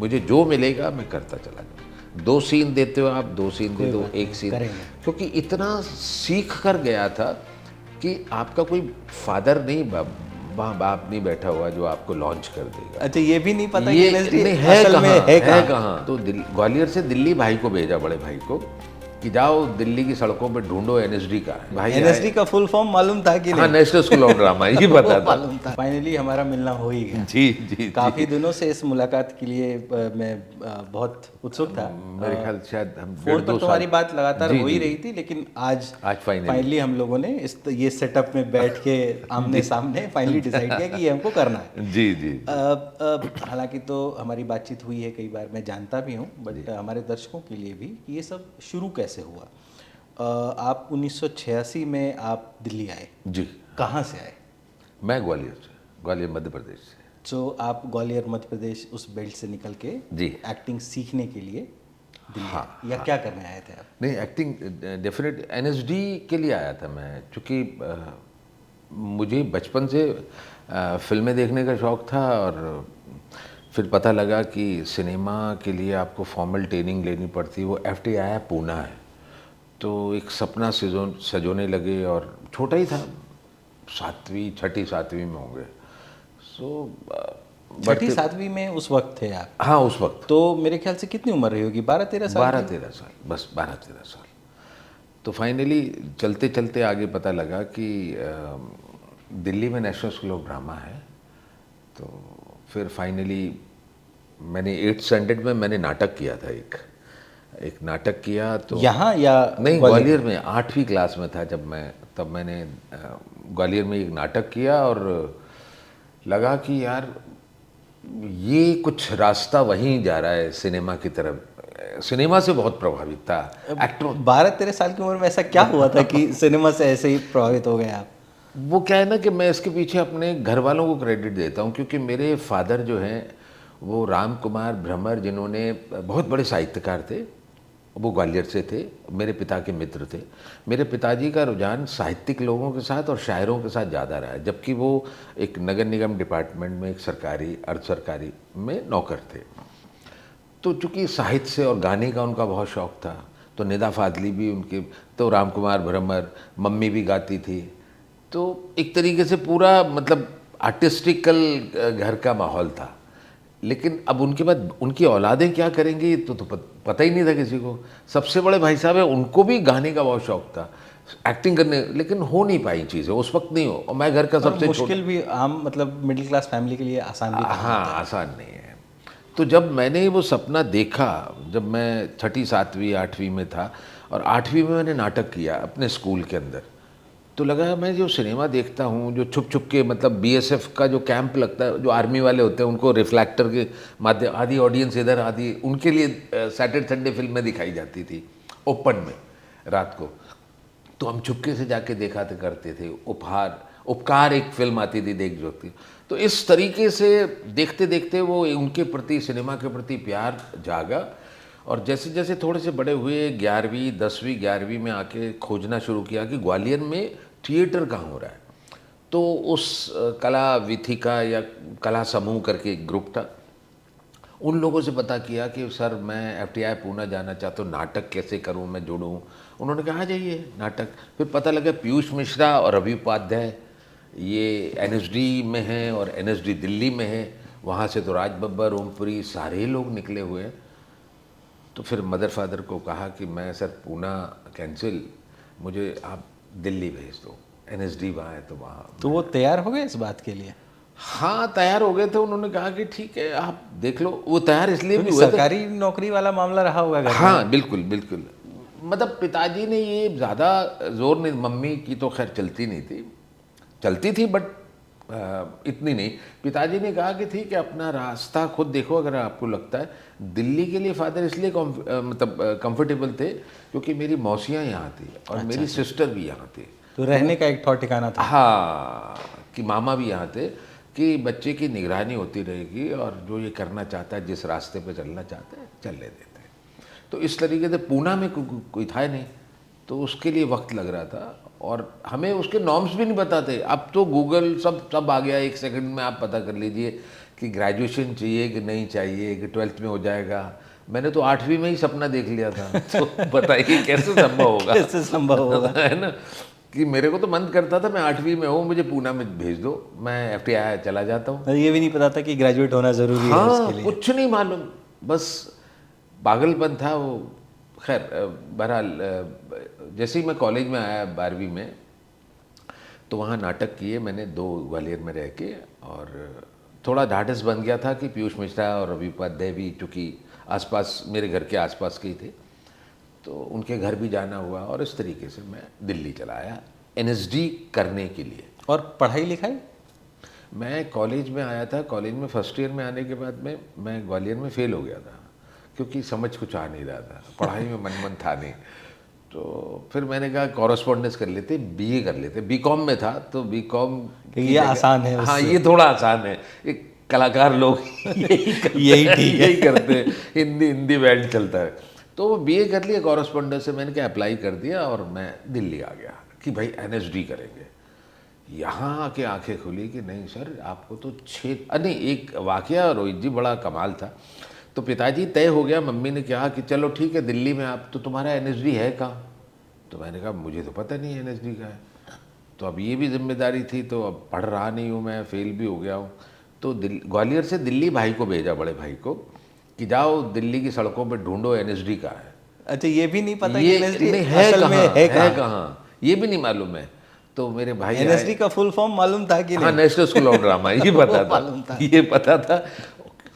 मुझे जो मिलेगा मैं करता चला जाऊँ। 2 सीन देते हो आप, 2 सीन दे दो, 1 सीन, करेंगे। क्योंकि इतना सीख कर गया था कि आपका कोई फादर नहीं, वहाँ बाप नहीं बैठा हुआ जो आपको लॉन्च कर देगा। अच्छा, ये भी नहीं पता कि ये एनएसडी नहीं है असल में कहाँ, है है कहाँ? कहाँ। तो ग्वालियर से दिल्ली भाई को भेजा, बड़े भाई को, कि जाओ दिल्ली की सड़कों पे ढूंढो एनएसडी का है। भाई एनएसडी आए। का फुल फॉर्म मालूम था कि हाँ, नहीं? नेशनल स्कूल ऑफ ड्रामा, ये वो पता था। मालूम था। फाइनली हमारा मिलना हो ही गया। जी जी काफी जी। दिनों से इस मुलाकात के लिए मैं बहुत उत्सुक था। मेरे ख्याल शायद हम फोन 1.5-2 पर तुम्हारी साल। बात लगातार जी हो ही जी रही थी, लेकिन आज आज फाइनली हम लोगों ने ये सेटअप में बैठ के आमने सामने फाइनली डिसाइड किया कि ये हमको करना है। जी जी। हालांकि तो हमारी बातचीत हुई है कई बार, मैं जानता भी हूँ, बट हमारे दर्शकों के लिए भी कि ये सब शुरू कैसे हुआ। आप 1986 में आप दिल्ली आए। जी। कहाँ से आए? मैं ग्वालियर से, ग्वालियर मध्य प्रदेश से। तो आप ग्वालियर मध्य प्रदेश उस बेल्ट से निकल के जी। एक्टिंग सीखने के लिए दिल्ली हाँ, आए, या क्या करने आए थे आप? नहीं, एक्टिंग डेफिनेट एनएसडी के लिए आया था मैं, क्योंकि मुझे बचपन से फिल्में देखने का शौक़ था, और फिर पता लगा कि सिनेमा के लिए आपको फॉर्मल ट्रेनिंग लेनी पड़ती है। वो FTI पूना है, तो एक सपना सजोने लगे, और छोटा ही था, 6ठी 7वीं में होंगे। सो 6ठी 7वीं में उस वक्त थे आप? हाँ, उस वक्त। तो मेरे ख्याल से कितनी उम्र रही होगी, 12-13 साल? 12-13 साल, बस 12-13 साल। तो फाइनली चलते चलते आगे पता लगा कि दिल्ली में नेशनल स्कूल ऑफ ड्रामा है। तो फिर फाइनली मैंने 8th स्टैंडर्ड में मैंने नाटक किया था, एक नाटक किया। तो यहाँ या नहीं, ग्वालियर में 8वीं क्लास में था जब मैं, तब मैंने ग्वालियर में एक नाटक किया, और लगा कि यार ये कुछ रास्ता वहीं जा रहा है सिनेमा की तरफ। सिनेमा से बहुत प्रभावित था एक्टर। 12-13 साल की उम्र में ऐसा क्या हुआ था कि सिनेमा से ऐसे ही प्रभावित हो गए आप? वो क्या है ना कि मैं इसके पीछे अपने घर वालों को क्रेडिट देता हूँ, क्योंकि मेरे फादर जो हैं वो राम कुमार भ्रमर, जिन्होंने बहुत बड़े साहित्यकार थे, वो ग्वालियर से थे, मेरे पिता के मित्र थे। मेरे पिताजी का रुझान साहित्यिक लोगों के साथ और शायरों के साथ ज़्यादा रहा है, जबकि वो एक नगर निगम डिपार्टमेंट में, एक सरकारी अर्ध सरकारी में नौकर थे। तो चूँकि साहित्य से और गाने का उनका बहुत शौक़ था, तो निदा फाजली भी उनके, तो राम कुमार भ्रमर, मम्मी भी गाती थी। तो एक तरीके से पूरा मतलब आर्टिस्टिकल घर का माहौल था। लेकिन अब उनके बाद उनकी औलादें क्या करेंगी तो पता ही नहीं था किसी को। सबसे बड़े भाई साहब है, उनको भी गाने का बहुत शौक़ था, एक्टिंग करने, लेकिन हो नहीं पाई चीज़ें उस वक्त, नहीं हो। और मैं घर का सबसे मुश्किल भी, आम मतलब मिडिल क्लास फैमिली के लिए आसान भी हाँ, आसान नहीं है। तो जब मैंने वो सपना देखा, जब मैं 6ठी 7वीं 8वीं में था, और 8वीं में मैंने नाटक किया अपने स्कूल के अंदर, तो लगा मैं जो सिनेमा देखता हूँ, जो छुप छुप के, मतलब BSF का जो कैंप लगता है, जो आर्मी वाले होते हैं उनको रिफ्लेक्टर के माध्यम, आधी ऑडियंस इधर, आधी उनके लिए सैटरडे संडे फिल्में दिखाई जाती थी ओपन में रात को। तो हम चुपके से जाके देखा करते थे। उपकार एक फिल्म आती थी, देख जो थी। तो इस तरीके से देखते देखते वो उनके प्रति, सिनेमा के प्रति प्यार जागा। और जैसे जैसे थोड़े से बड़े हुए, 11वीं 10वीं 11वीं में आके खोजना शुरू किया कि ग्वालियर में थिएटर कहाँ हो रहा है। तो उस कला विथिका या कला समूह करके एक ग्रुप था, उन लोगों से पता किया कि सर मैं FTI पूना जाना चाहता हूँ, नाटक कैसे करूँ, मैं जुड़ूँ। उन्होंने कहा आ जाइए नाटक। फिर पता लगा पीयूष मिश्रा और रवि उपाध्याय ये NSD में हैं, और NSD दिल्ली में है। वहाँ से तो राज बब्बर, ओमपुरी, सारे लोग निकले हुए। तो फिर मदर फादर को कहा कि मैं सर पूना कैंसिल, मुझे आप दिल्ली भेज दो, NSD वहाँ है तो वहाँ। तो वो तैयार हो गए इस बात के लिए? हाँ, तैयार हो गए थे। उन्होंने कहा कि ठीक है आप देख लो। वो तैयार इसलिए भी हुए थे, सरकारी नौकरी वाला मामला रहा होगा घर में। हाँ बिल्कुल बिल्कुल। मतलब पिताजी ने ये ज़्यादा जोर नहीं, मम्मी की तो खैर चलती नहीं थी, चलती थी बट इतनी नहीं। पिताजी ने कहा कि ठीक है अपना रास्ता खुद देखो, अगर आपको लगता है। दिल्ली के लिए फादर इसलिए मतलब कंफर्टेबल थे क्योंकि मेरी मौसियाँ यहाँ थी, और मेरी सिस्टर भी यहाँ थी। तो रहने का एक ठौर ठिकाना था। हाँ, कि मामा भी यहाँ थे, कि बच्चे की निगरानी होती रहेगी, और जो ये करना चाहता है, जिस रास्ते पे चलना चाहता है, चलने देते हैं। तो इस तरीके से पूना में कोई था नहीं, तो उसके लिए वक्त लग रहा था, और हमें उसके नॉर्म्स भी नहीं बताते। अब तो गूगल सब आ गया, 1 सेकंड में आप पता कर लीजिए कि ग्रेजुएशन चाहिए कि नहीं चाहिए, कि 12th में हो जाएगा। मैंने तो 8वीं में ही सपना देख लिया था। तो बताइए कैसे संभव होगा? कैसे संभव होगा? है ना, कि मेरे को तो मन करता था मैं 8वीं में हूँ, मुझे पूना में भेज दो, मैं FTI चला जाता हूँ। ये भी नहीं पता था कि ग्रेजुएट होना ज़रूरी है उसके हाँ, लिए। कुछ नहीं मालूम, बस पागलपन था वो। खैर बहरहाल जैसे ही मैं कॉलेज में आया 12वीं में, तो वहाँ नाटक किए मैंने 2 ग्वालियर में रह के, और थोड़ा ढाढ़स बन गया था कि पीयूष मिश्रा और रवि उपाध्याय भी चूँकि आसपास, मेरे घर के आसपास के ही थे, तो उनके घर भी जाना हुआ, और इस तरीके से मैं दिल्ली चला आया NSD करने के लिए। और पढ़ाई लिखाई? मैं कॉलेज में आया था, कॉलेज में फर्स्ट ईयर में आने के बाद में मैं ग्वालियर में फ़ेल हो गया था, क्योंकि समझ कुछ आ नहीं रहा था, पढ़ाई में मन था नहीं। तो फिर मैंने कहा कॉरेस्पॉन्डेंस कर लेते, BA कर लेते। BCom में था, तो BCom ये आसान है हाँ, उससे। ये थोड़ा आसान है, एक कलाकार लोग यही करते यही हैं, ठीक है। यही करते हैं, हिंदी बैंड चलता है। तो BA कर लिया कॉरेस्पॉन्डेंस से, मैंने क्या अप्लाई कर दिया, और मैं दिल्ली आ गया कि भाई NSD करेंगे। यहाँ आके आंखें खुली कि नहीं सर, आपको तो नहीं, एक वाकया रोहित जी बड़ा कमाल था। तो पिताजी तय हो गया, मम्मी ने कहा कि चलो ठीक है दिल्ली में, आप तो तुम्हारा NSD है कहाँ? तो मैंने कहा मुझे तो पता नहीं NSD का है। तो अब ये भी जिम्मेदारी थी, तो अब पढ़ रहा नहीं हूँ मैं, फेल भी हो गया हूँ। तो ग्वालियर से दिल्ली भाई को भेजा, बड़े भाई को, कि जाओ दिल्ली की सड़कों पर ढूंढो NSD का है। अच्छा, ये भी नहीं पता ये कि NSD नहीं है असल में है कहाँ, कहाँ? ये भी नहीं मालूम है। तो मेरे भाई NSD का फुल फॉर्म मालूम था कि हाँ, नहीं? नेशनल स्कूल ऑफ ड्रामा, ये पता मालूम था। था, ये पता था।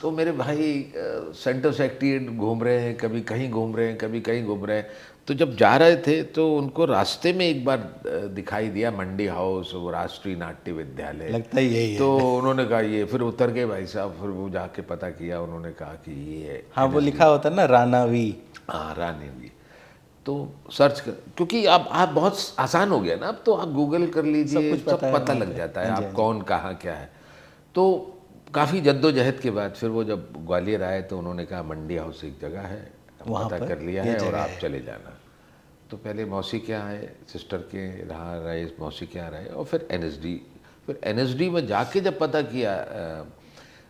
तो मेरे भाई सेंटर सेक्रेटरीट घूम रहे हैं, कभी कहीं घूम रहे हैं, कभी कहीं घूम रहे हैं। तो जब जा रहे थे तो उनको रास्ते में एक बार दिखाई दिया मंडी हाउस, वो राष्ट्रीय नाट्य विद्यालय, लगता ही यही है। तो उन्होंने कहा ये, फिर उतर गए भाई साहब, फिर वो जाके पता किया, उन्होंने कहा कि ये है। हाँ, वो लिखा होता है ना, रानावी। हाँ, रानी भी। तो सर्च कर, क्योंकि अब आप बहुत आसान हो गया ना, अब तो आप गूगल कर लीजिए, कुछ पता है पता वहाँ लग पे। जाता है हाँ जी, आप हाँ जी। कौन कहाँ क्या है। तो काफ़ी जद्दोजहद के बाद फिर वो जब ग्वालियर आए, तो उन्होंने कहा मंडी हाउस एक जगह है, वहाँ पता पर कर लिया ये है, और जगह आप है। चले जाना। तो पहले मौसी के यहाँ आए, सिस्टर के यहाँ रहे, मौसी के यहाँ रहे, और फिर NSD। फिर NSD में जाके जब पता किया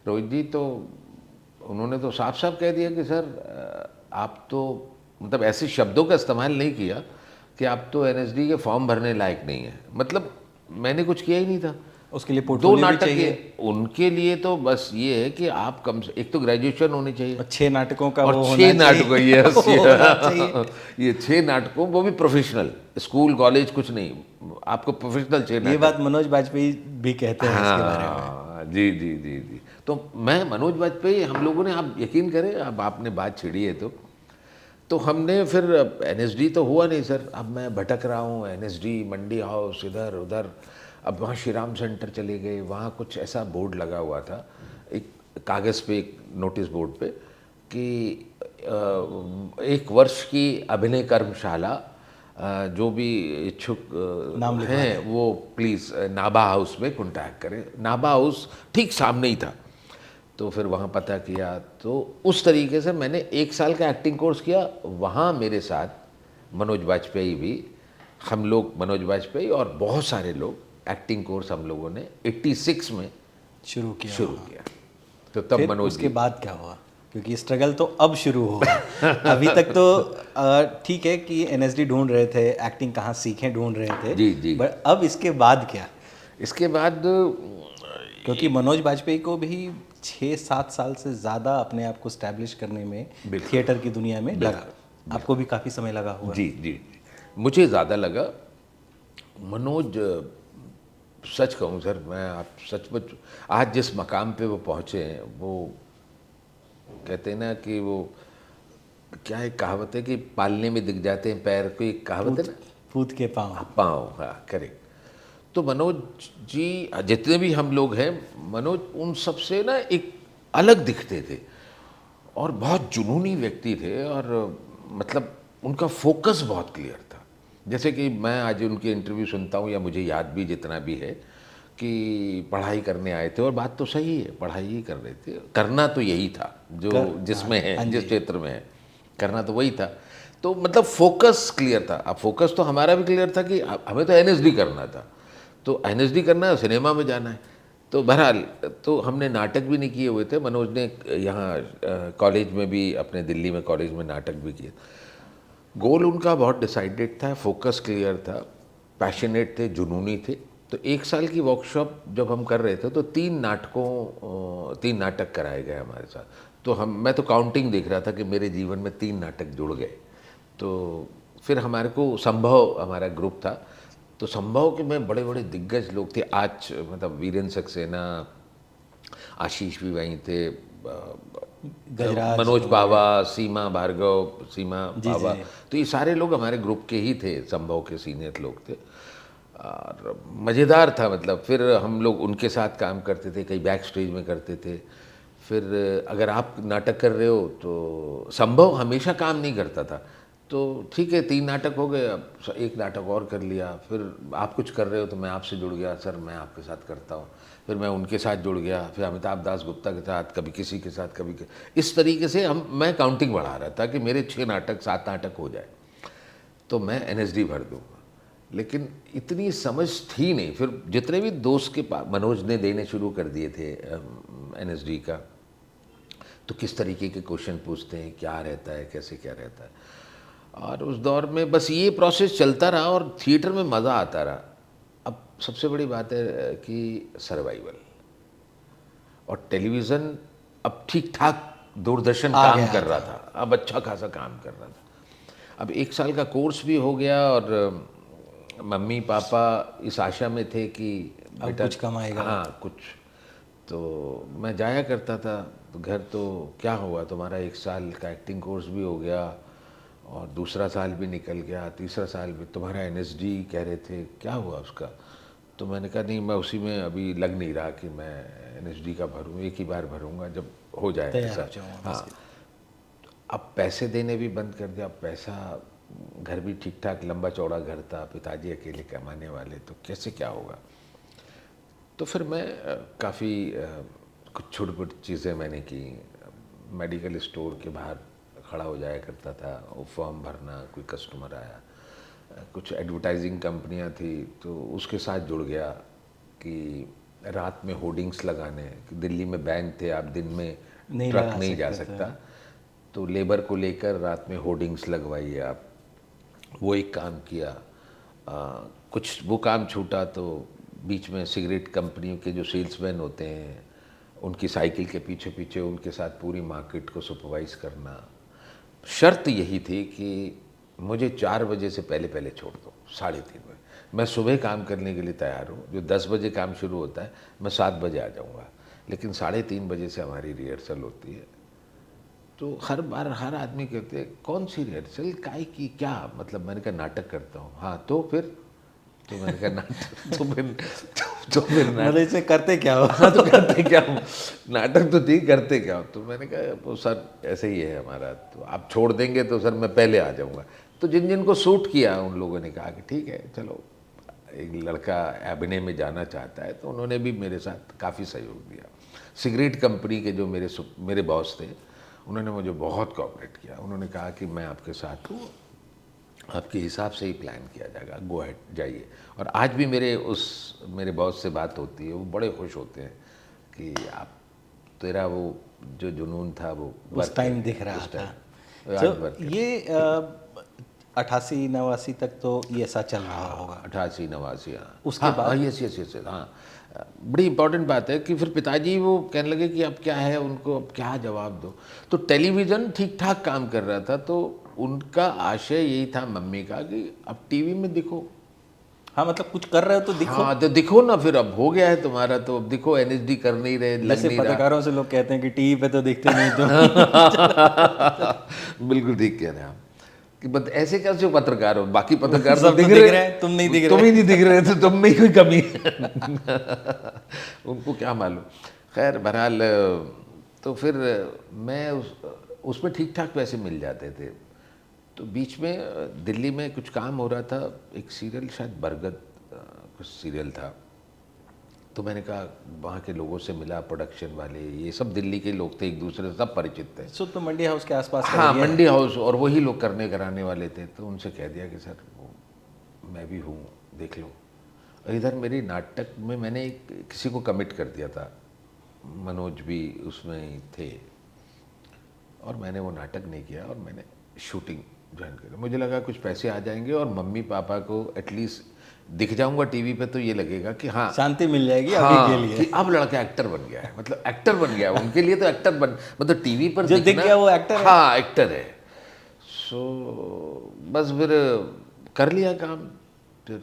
रोहित जी, तो उन्होंने तो साफ साफ कह दिया कि सर आप तो, मतलब ऐसे शब्दों का इस्तेमाल नहीं किया कि आप तो NSD के फॉर्म भरने लायक नहीं है। मतलब मैंने कुछ किया ही नहीं था। उसके लिए 2 पोर्टफोलियो भी नाटक चाहिए। किए, उनके लिए तो बस ये है कि आप कम से, एक तो ग्रेजुएशन होनी चाहिए, और 6 नाटकों का और वो 6 होना चाहिए। नाटकों, यस, वो होना चाहिए। ये 6 नाटकों, वो भी प्रोफेशनल, स्कूल कॉलेज कुछ नहीं, आपको प्रोफेशनल 6 ये नाटक। बात मनोज बाजपेयी भी कहते हैं इसके बारे में। हाँ, जी जी जी जी। तो मैं मनोज वाजपेयी, हम लोगों ने, आप यकीन करें, अब आपने बात छिड़ी है तो हमने फिर NSD तो हुआ नहीं सर, अब मैं भटक रहा हूँ, NSD, मंडी हाउस, इधर उधर। अब वहाँ श्री राम सेंटर चले गए, वहाँ कुछ ऐसा बोर्ड लगा हुआ था, एक कागज़ पे, एक नोटिस बोर्ड पे, कि 1 वर्ष की अभिनय कर्मशाला, जो भी इच्छुक नाम लिखवा हैं वो प्लीज़ नाभा हाउस में कॉन्टैक्ट करें। नाभा हाउस ठीक सामने ही था। तो फिर वहाँ पता किया, तो उस तरीके से मैंने 1 साल का एक्टिंग कोर्स किया। वहाँ मेरे साथ मनोज वाजपेयी भी, हम लोग, मनोज वाजपेयी और बहुत सारे लोग, एक्टिंग कोर्स हम लोगों ने 86 में शुरू किया। तो तब फिर मनोज उसके बाद क्या हुआ? क्योंकि स्ट्रगल तो अब शुरू होगा। अभी तक तो ठीक है कि NSD ढूंढ रहे थे, एक्टिंग कहाँ सीखें ढूंढ रहे थे, जी जी। बट अब इसके बाद क्या? इसके बाद क्योंकि मनोज बाजपेयी को भी 6-7 साल से ज़्यादा अपने आप को स्टैब्लिश करने में थिएटर की दुनिया में लगा। आपको भी काफ़ी समय लगा हुआ। जी जी, मुझे ज़्यादा लगा। मनोज, सच कहूँ सर, मैं आप सचमुच आज जिस मकाम पे वो पहुँचे हैं, वो कहते हैं ना कि वो क्या, एक कहावत है कि पालने में दिख जाते हैं पैर, को एक कहावत है ना, पूत के पाँव। पाँव, हाँ करेक्ट। तो मनोज जी, जितने भी हम लोग हैं, मनोज उन सबसे ना एक अलग दिखते थे, और बहुत जुनूनी व्यक्ति थे, और मतलब उनका फोकस बहुत क्लियर था। जैसे कि मैं आज उनके इंटरव्यू सुनता हूँ, या मुझे याद भी जितना भी है, कि पढ़ाई करने आए थे, और बात तो सही है, पढ़ाई ही कर रहे थे, करना तो यही था जो जिसमें है, जिस क्षेत्र में है, करना तो वही था। तो मतलब फोकस क्लियर था। अब फोकस तो हमारा भी क्लियर था कि हमें तो NSD करना था, तो NSD करना है, सिनेमा में जाना है। तो बहरहाल, तो हमने नाटक भी नहीं किए हुए थे। मनोज ने यहाँ कॉलेज में भी, अपने दिल्ली में कॉलेज में नाटक भी किए। गोल उनका बहुत डिसाइडेड था, फोकस क्लियर था, पैशनेट थे, जुनूनी थे। तो 1 साल की वर्कशॉप जब हम कर रहे थे तो 3 नाटक कराए गए हमारे साथ। तो मैं तो काउंटिंग देख रहा था कि मेरे जीवन में 3 नाटक जुड़ गए। तो फिर हमारे को संभव, हमारा ग्रुप था, तो संभव के में बड़े बड़े दिग्गज लोग थे। आज मतलब वीरेंद्र सक्सेना, आशीष भी वहीं थे, गजराज मनोज हो बाबा, गए। सीमा भार्गव, सीमा जी बाबा, जी। तो ये सारे लोग हमारे ग्रुप के ही थे, संभव के सीनियर लोग थे। और मज़ेदार था, मतलब फिर हम लोग उनके साथ काम करते थे, कई बैक स्टेज में करते थे। फिर अगर आप नाटक कर रहे हो तो संभव हमेशा काम नहीं करता था। तो ठीक है, 3 नाटक हो गए, अब 1 नाटक और कर लिया। फिर आप कुछ कर रहे हो तो मैं आपसे जुड़ गया, सर मैं आपके साथ करता हूँ। फिर मैं उनके साथ जुड़ गया, फिर अमिताभ दास गुप्ता के साथ, कभी किसी के साथ, इस तरीके से मैं काउंटिंग बढ़ा रहा था कि मेरे 6 नाटक 7 नाटक हो जाए तो मैं एनएसडी भर दूँगा। लेकिन इतनी समझ थी नहीं। फिर जितने भी दोस्त के पास मनोज ने देने शुरू कर दिए थे एनएसडी का, तो किस तरीके के क्वेश्चन पूछते हैं, क्या रहता है, कैसे क्या रहता है। और उस दौर में बस ये प्रोसेस चलता रहा और थिएटर में मज़ा आता रहा। अब सबसे बड़ी बात है कि सर्वाइवल और टेलीविज़न अब ठीक ठाक दूरदर्शन आ काम गया कर रहा था। था, अब अच्छा खासा काम कर रहा था। अब 1 साल का कोर्स भी हो गया और मम्मी पापा इस आशा में थे कि अब बेटा कुछ कमाएगा। हाँ कुछ। तो मैं जाया करता था तो घर, तो क्या हुआ तुम्हारा 1 साल का एक्टिंग कोर्स भी हो गया और दूसरा साल भी निकल गया, तीसरा साल भी तुम्हारा एनएसडी कह रहे थे, क्या हुआ उसका? तो मैंने कहा नहीं, मैं उसी में अभी लग नहीं रहा कि मैं एनएसडी का भरूँ, एक ही बार भरूँगा जब हो जाए तैयार ऐसा। हो जाऊँ हाँ, बस। अब पैसे देने भी बंद कर दिया। अब पैसा, घर भी ठीक ठाक लंबा चौड़ा घर था, पिताजी अकेले कमाने वाले, तो कैसे क्या होगा। तो फिर मैं काफ़ी कुछ छोटी छोटी चीज़ें मैंने की। मेडिकल स्टोर के बाहर खड़ा हो जाया करता था, वो फॉर्म भरना, कोई कस्टमर आया, कुछ एडवर्टाइजिंग कंपनियां थी तो उसके साथ जुड़ गया कि रात में होर्डिंग्स लगाने, कि दिल्ली में बैन थे, आप दिन में नहीं ट्रक लगा नहीं जा सकते थे। सकता, तो लेबर को लेकर रात में होर्डिंग्स लगवाइए आप। वो एक काम किया। कुछ वो काम छूटा तो बीच में सिगरेट कंपनियों के जो सेल्समैन होते हैं उनकी साइकिल के पीछे पीछे उनके साथ पूरी मार्केट को सुपरवाइज करना। शर्त यही थी कि मुझे 4 बजे से पहले पहले छोड़ दो, 3:30 बजे। मैं सुबह काम करने के लिए तैयार हूँ, जो 10 बजे काम शुरू होता है मैं 7 बजे आ जाऊँगा, लेकिन 3:30 बजे से हमारी रिहर्सल होती है। तो हर बार हर आदमी कहते हैं कौन सी रिहर्सल, काय की, क्या मतलब? मैंने कहा नाटक करता हूँ। हाँ तो फिर? तो मैंने कहा नाटक तो फिर मतलब नाटक, इसमें करते क्या हो? हाँ तो करते क्या हो? नाटक तो ठीक, करते क्या हो? तो मैंने कहा वो सर ऐसे ही है हमारा, तो आप छोड़ देंगे तो सर मैं पहले आ जाऊँगा। तो जिन जिन को सूट किया उन लोगों ने कहा कि ठीक है चलो, एक लड़का अभिनय में जाना चाहता है, तो उन्होंने भी मेरे साथ काफ़ी सहयोग दिया। सिगरेट कंपनी के जो मेरे बॉस थे उन्होंने मुझे बहुत कोऑपरेट किया। उन्होंने कहा कि मैं आपके साथ हूँ, आपके हिसाब से ही प्लान किया जाएगा, गो अहेड जाइए। और आज भी मेरे बॉस से बात होती है, वो बड़े खुश होते हैं कि आप, तेरा वो जो जुनून था वो उस टाइम दिख रहा था। आज तो वर्क ये 88-89 तक तो ये ऐसा चल रहा होगा। 88-89, हाँ। उसके हाँ बाद? हाँ, यस, हाँ। बड़ी इंपॉर्टेंट बात है कि फिर पिताजी वो कहने लगे कि अब क्या है, उनको अब क्या जवाब दो। तो टेलीविज़न ठीक ठाक काम कर रहा था, तो उनका आशय यही था मम्मी का कि अब टीवी में दिखो। हाँ मतलब कुछ कर रहे हो तो दिखो। हाँ तो दिखो ना, फिर अब हो गया है तुम्हारा, तो अब दिखो, एनएसडी कर नहीं रहे, लग जैसे नहीं रहा। पत्रकारों से लोग कहते हैं कि टीवी पे तो दिखते नहीं तो। बिल्कुल ठीक कह रहे हैं आप कि ऐसे कैसे पत्रकार हो, बाकी पत्रकार तो सब तो दिख दिख रहे रहे हैं, तुम नहीं दिख तुम रहे। ही नहीं दिख रहे, तो तुम में ही कोई कमी है। उनको क्या मालूम। खैर बहरहाल, तो फिर मैं उसमें ठीक ठाक पैसे मिल जाते थे। तो बीच में दिल्ली में कुछ काम हो रहा था, एक सीरियल शायद बरगद कुछ सीरियल था, तो मैंने कहा वहाँ के लोगों से मिला, प्रोडक्शन वाले, ये सब दिल्ली के लोग थे, एक दूसरे से सब परिचित थे। सो तो मंडी हाउस के आसपास का हाँ एरिया है। मंडी हाउस, और वही लोग करने कराने वाले थे। तो उनसे कह दिया कि सर मैं भी हूँ, देख लो। इधर मेरी नाटक में मैंने किसी को कमिट कर दिया था, मनोज भी उसमें ही थे, और मैंने वो नाटक नहीं किया और मैंने शूटिंग ज्वाइन करी। मुझे लगा कुछ पैसे आ जाएंगे और मम्मी पापा को एटलीस्ट दिख जाऊंगा टीवी पे तो ये लगेगा कि हाँ शांति मिल जाएगी हाँ, अभी के लिए। कि अब लड़का एक्टर बन गया है, मतलब एक्टर बन गया है। उनके लिए तो एक्टर बन, मतलब टीवी पर जो दिख दिखना, गया वो एक्टर है। हाँ एक्टर है। सो बस फिर कर लिया काम। फिर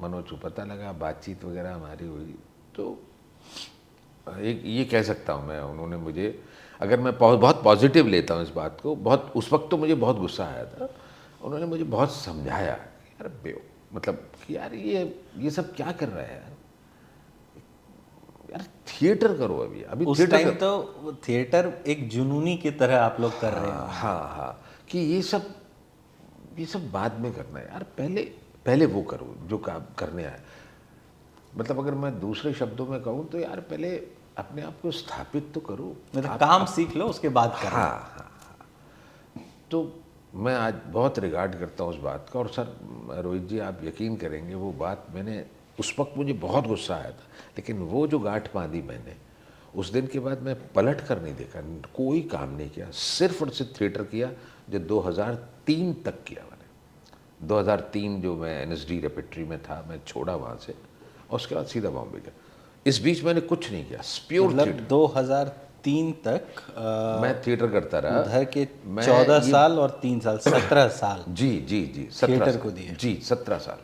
मनोज को पता लगा, बातचीत वगैरह हमारी हुई, तो एक ये कह सकता हूँ मैं, उन्होंने मुझे, अगर मैं बहुत पॉजिटिव लेता हूँ इस बात को, बहुत उस वक्त तो मुझे बहुत गुस्सा आया था, उन्होंने मुझे बहुत समझाया यार मतलब कि यार ये सब क्या कर रहा है यार थिएटर करो अभी अभी उस थिएटर टाइम तो थिएटर एक जुनूनी की तरह आप लोग कर रहे हैं। हाँ हाँ, कि ये सब बाद में करना है यार, पहले वो करो जो काम करने आए। मतलब अगर मैं दूसरे शब्दों में कहूँ तो यार पहले अपने आप को स्थापित तो करो, मतलब काम सीख लो उसके बाद करो। हाँ हाँ। तो मैं आज बहुत रिगार्ड करता हूँ उस बात का। और सर रोहित जी आप यकीन करेंगे, वो बात मैंने उस वक्त मुझे बहुत गुस्सा आया था, लेकिन वो जो गांठ बांधी मैंने, उस दिन के बाद मैं पलट कर नहीं देखा, कोई काम नहीं किया, सिर्फ और सिर्फ थिएटर किया, जो 2003 तक किया मैंने। 2003 जो मैं NSD रेपेट्री में था, मैं छोड़ा वहाँ से और उसके बाद सीधा बॉम्बे गया। इस बीच मैंने कुछ नहीं किया, प्योर मतलब थिएटर। 2003 तक मैं थिएटर करता रहा। उधर के मैं 14 ये- साल और 3 साल 17 साल जी जी जी 17 थिएटर साल को दिए। जी 17 साल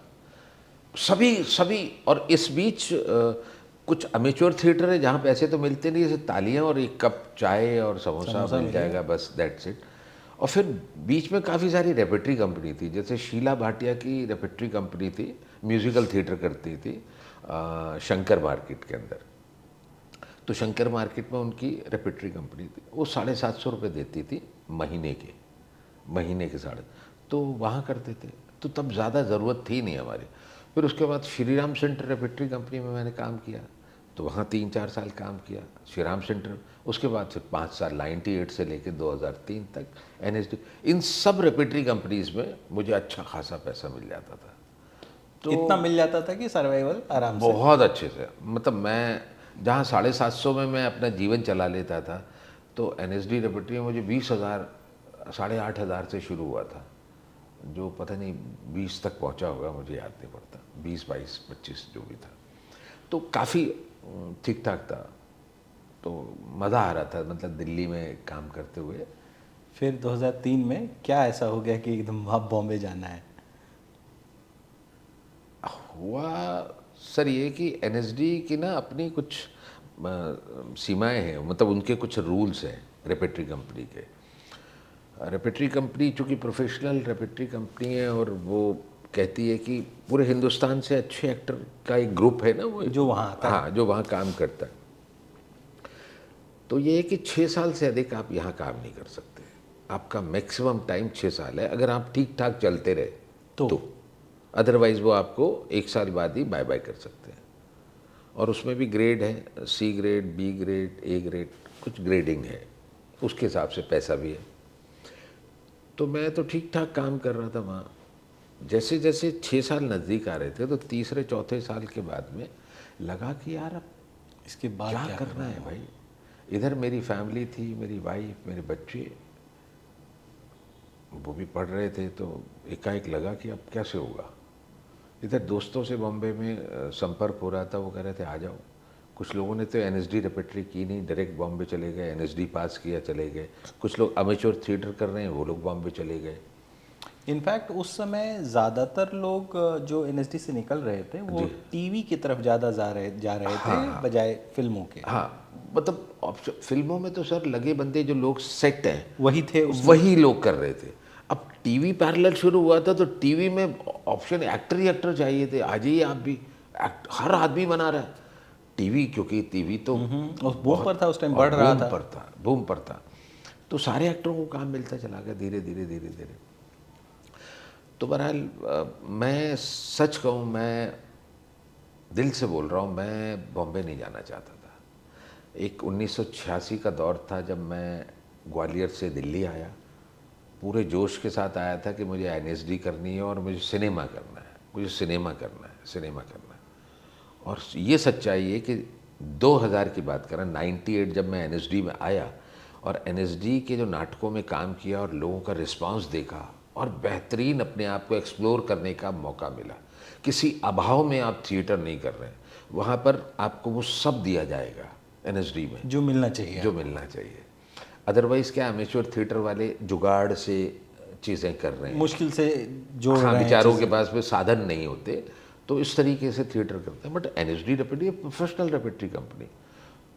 सभी। और इस बीच कुछ अमेच्योर थिएटर है जहाँ पैसे तो मिलते नहीं, जैसे तालियां और एक कप चाय और समोसा मिल जाएगा, बस दैट्स इट। और फिर बीच में काफ़ी सारी रेपेट्री कंपनी थी, जैसे शीला भाटिया की रेपेट्री कंपनी थी, म्यूजिकल थिएटर करती थी शंकर मार्केट के अंदर। तो शंकर मार्केट में उनकी रेपेट्री कंपनी थी, वो 750 रुपये देती थी महीने के साढ़े, तो वहाँ करते थे। तो तब ज़्यादा ज़रूरत थी नहीं हमारी। फिर उसके बाद Shri Ram centre repertory company में मैंने काम किया, तो वहाँ 3-4 साल काम किया श्री राम सेंटर। उसके बाद फिर 5 साल 98 से लेकर 2003 तक NSD। इन सब रेपेट्री कंपनीज़ में मुझे अच्छा खासा पैसा मिल जाता था। तो इतना मिल जाता था कि सर्वाइवल आराम से। बहुत अच्छे से, मतलब मैं जहाँ 750 में मैं अपना जीवन चला लेता था, तो NSD रेपेट्री में मुझे 20,000 8,500 से शुरू हुआ था, जो पता नहीं 20 तक पहुँचा होगा, मुझे याद नहीं पड़ता, 20, 22, 25 जो भी था। तो काफ़ी ठीक ठाक था, तो मज़ा आ रहा था, मतलब दिल्ली में काम करते हुए। फिर 2003 में क्या ऐसा हो गया कि एकदम आप बॉम्बे जाना है? हुआ सर ये कि NSD की ना अपनी कुछ सीमाएं हैं, मतलब उनके कुछ रूल्स हैं रेपेट्री कंपनी के। रेपेट्री कंपनी चूँकि प्रोफेशनल रेपेट्री कंपनी है, और वो कहती है कि पूरे हिंदुस्तान से अच्छे एक्टर का एक ग्रुप है ना, वो जो वहाँ आता है। हाँ, जो वहाँ काम करता है। तो ये है कि 6 साल से अधिक आप यहाँ काम नहीं कर सकते, आपका मैक्सिमम टाइम 6 साल है, अगर आप ठीक ठाक चलते रहे तो। अदरवाइज़ वो आपको 1 साल बाद ही बाय बाय कर सकते हैं। और उसमें भी ग्रेड है, C grade, B grade, A grade, कुछ ग्रेडिंग है, उसके हिसाब से पैसा भी है। तो मैं तो ठीक ठाक काम कर रहा था वहाँ। जैसे जैसे 6 साल नज़दीक आ रहे थे, तो तीसरे चौथे साल के बाद में लगा कि यार अब इसके बाद क्या करना है भाई। इधर मेरी फैमिली थी, मेरी वाइफ, मेरे बच्चे, वो भी पढ़ रहे थे, तो एकाएक लगा कि अब कैसे होगा। इधर दोस्तों से बॉम्बे में संपर्क हो रहा था, वो कह रहे थे आ जाओ। कुछ लोगों ने तो NSD रेपेट्री की नहीं, डायरेक्ट बॉम्बे चले गए, NSD पास किया चले गए। कुछ लोग अमेच्योर थिएटर कर रहे हैं, वो लोग बॉम्बे चले गए। इनफैक्ट उस समय ज़्यादातर लोग जो NSD से निकल रहे थे वो टीवी की तरफ ज़्यादा जा रहे थे बजाय फिल्मों के। हाँ, मतलब फिल्मों में तो सर लगे बंदे जो लोग सेट हैं वही थे वही लोग कर रहे थे। अब टीवी पैरेलल शुरू हुआ था, तो टीवी में ऑप्शन एक्टर ही एक्टर चाहिए थे। आ जाइए आप भी, हर आदमी बना रहा है टीवी, क्योंकि टीवी तो उस बूम पर था, उस टाइम बढ़ रहा था, बूम पर था। तो सारे एक्टरों को काम मिलता चला गया धीरे धीरे। तो बहरहाल मैं सच कहूँ, मैं दिल से बोल रहा हूँ, मैं बॉम्बे नहीं जाना चाहता था। एक 1986 का दौर था जब मैं ग्वालियर से दिल्ली आया, पूरे जोश के साथ आया था कि मुझे NSD करनी है और मुझे सिनेमा करना है, सिनेमा करना है। और ये सच्चाई है कि 2000 की बात करें, 98 जब मैं एनएसडी में आया और एनएसडी के जो नाटकों में काम किया और लोगों का रिस्पांस देखा और बेहतरीन अपने आप को एक्सप्लोर करने का मौका मिला। किसी अभाव में आप थिएटर नहीं कर रहे हैं, वहाँ पर आपको वो सब दिया जाएगा एनएसडी में जो मिलना चाहिए, जो मिलना चाहिए। अदरवाइज़ क्या अमेच्योर थिएटर वाले जुगाड़ से चीज़ें कर रहे हैं, मुश्किल से जोड़ हाँ, रहे हैं बेचारों के पास में साधन नहीं होते, तो इस तरीके से थिएटर करते हैं। But NSD repertory professional repertory company,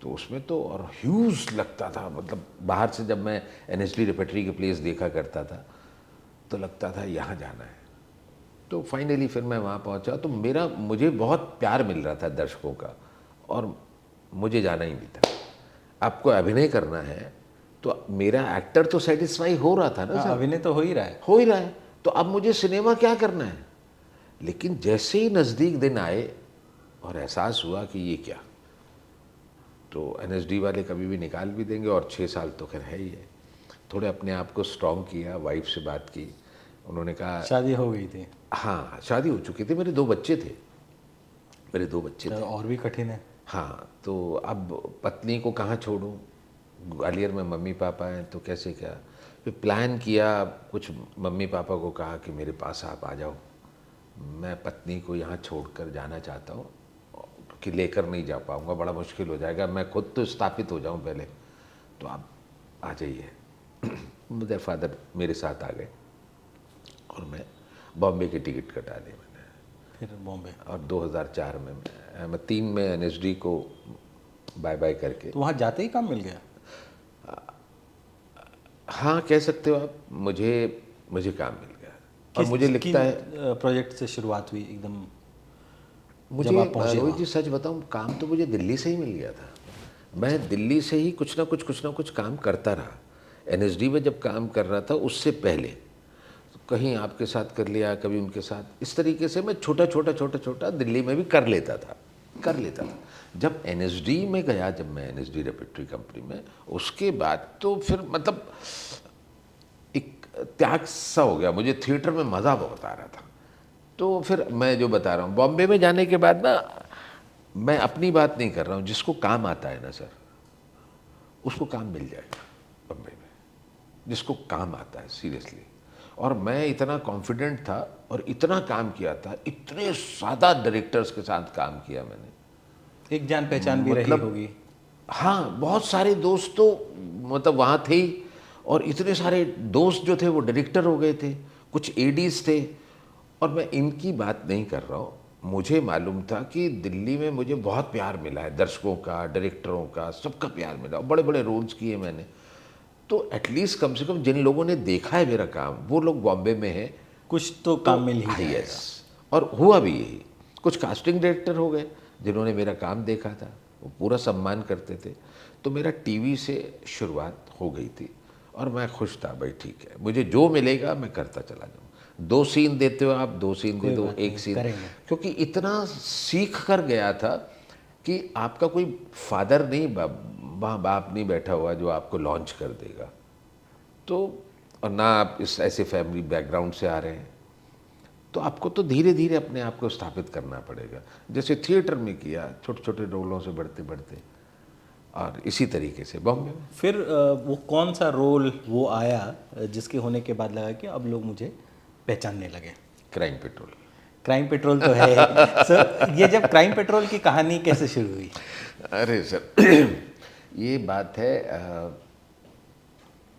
तो उसमें तो और ह्यूज लगता था। मतलब बाहर से जब मैं एनएसडी रेपेटरी के प्लेस देखा करता था तो लगता था यहाँ जाना है। तो फाइनली फिर मैं वहाँ पहुँचा तो मुझे बहुत प्यार मिल रहा था दर्शकों का और मुझे जाना ही नहीं था। आपको अभिनय करना है तो मेरा एक्टर तो सेटिस्फाई हो रहा था ना सर, अभिनय तो हो ही रहा है। हो ही रहा है, तो अब मुझे सिनेमा क्या करना है। लेकिन जैसे ही नज़दीक दिन आए और एहसास हुआ कि ये क्या, तो एनएसडी वाले कभी भी निकाल भी देंगे और 6 साल तो खैर है ही है। थोड़े अपने आप को स्ट्रॉन्ग किया, वाइफ से बात की, उन्होंने कहा शादी हो गई थी? हाँ, शादी हो चुकी थी, मेरे 2 बच्चे थे, तो और भी कठिन है। हाँ, तो अब पत्नी को कहाँ छोड़ूं, ग्वालियर में मम्मी पापा हैं तो कैसे क्या। फिर प्लान किया, कुछ मम्मी पापा को कहा कि मेरे पास आप आ जाओ, मैं पत्नी को यहाँ छोड़कर जाना चाहता हूँ, कि लेकर नहीं जा पाऊँगा, बड़ा मुश्किल हो जाएगा, मैं खुद तो स्थापित हो जाऊँ पहले, तो आप आ जाइए। मेरे फादर मेरे साथ आ गए और मैं बॉम्बे की टिकट कटा ली मैंने। फिर बॉम्बे, और 2004 में मैं 3 में एनएसडी को बाय बाय करके, तो वहाँ जाते ही काम मिल गया? हाँ कह सकते हो आप, मुझे काम मिल गया। और मुझे लगता है प्रोजेक्ट से शुरुआत हुई एकदम मुझे, जब आप पहुंचे रोहित वहाँ? जी सच बताऊं, काम तो मुझे दिल्ली से ही मिल गया था। मैं दिल्ली से ही कुछ ना कुछ काम करता रहा। एनएसडी में जब काम कर रहा था उससे पहले तो कहीं आपके साथ कर लिया, कभी उनके साथ, इस तरीके से मैं छोटा दिल्ली में भी कर लेता था। जब एनएसडी में गया, जब मैं एनएसडी रेपेटरी कंपनी में, उसके बाद तो फिर मतलब एक त्याग सा हो गया। मुझे थिएटर में मज़ा बहुत आ रहा था। तो फिर मैं जो बता रहा हूँ, बॉम्बे में जाने के बाद ना, मैं अपनी बात नहीं कर रहा हूँ, जिसको काम आता है ना सर, उसको काम मिल जाएगा बॉम्बे में, जिसको काम आता है सीरियसली। और मैं इतना कॉन्फिडेंट था और इतना काम किया था, इतने ज़्यादा डायरेक्टर्स के साथ काम किया मैंने, एक जान पहचान भी रही होगी। हाँ, बहुत सारे दोस्त तो मतलब वहाँ थे ही, और इतने सारे दोस्त जो थे वो डायरेक्टर हो गए थे, कुछ एडीज थे। और मैं इनकी बात नहीं कर रहा हूँ, मुझे मालूम था कि दिल्ली में मुझे बहुत प्यार मिला है, दर्शकों का, डायरेक्टरों का, सबका प्यार मिला, बड़े बड़े रोल्स किए मैंने। तो एटलीस्ट कम से कम जिन लोगों ने देखा है मेरा काम, वो लोग बॉम्बे में हैं, कुछ तो काम मिल ही जाएगा। यस। और हुआ भी यही। कुछ कास्टिंग डायरेक्टर हो गए जिन्होंने मेरा काम देखा था, वो पूरा सम्मान करते थे। तो मेरा टीवी से शुरुआत हो गई थी और मैं खुश था, भाई ठीक है, मुझे जो मिलेगा मैं करता चला जाऊँ। 2 सीन देते हो आप, 2 सीन दे दो, 1 सीन, क्योंकि इतना सीख कर गया था कि आपका कोई फादर नहीं, बाप नहीं बैठा हुआ जो आपको लॉन्च कर देगा। तो और ना आप इस ऐसे फैमिली बैकग्राउंड से आ रहे हैं, तो आपको तो धीरे धीरे अपने आप को स्थापित करना पड़ेगा, जैसे थिएटर में किया, छोटे छोटे रोलों से बढ़ते बढ़ते, और इसी तरीके से बॉम्बे में। फिर वो कौन सा रोल वो आया जिसके होने के बाद लगा कि अब लोग मुझे पहचानने लगे? Crime petrol. क्राइम पेट्रोल तो है। सर, ये जब क्राइम पेट्रोल की कहानी कैसे शुरू हुई? अरे सर, ये बात है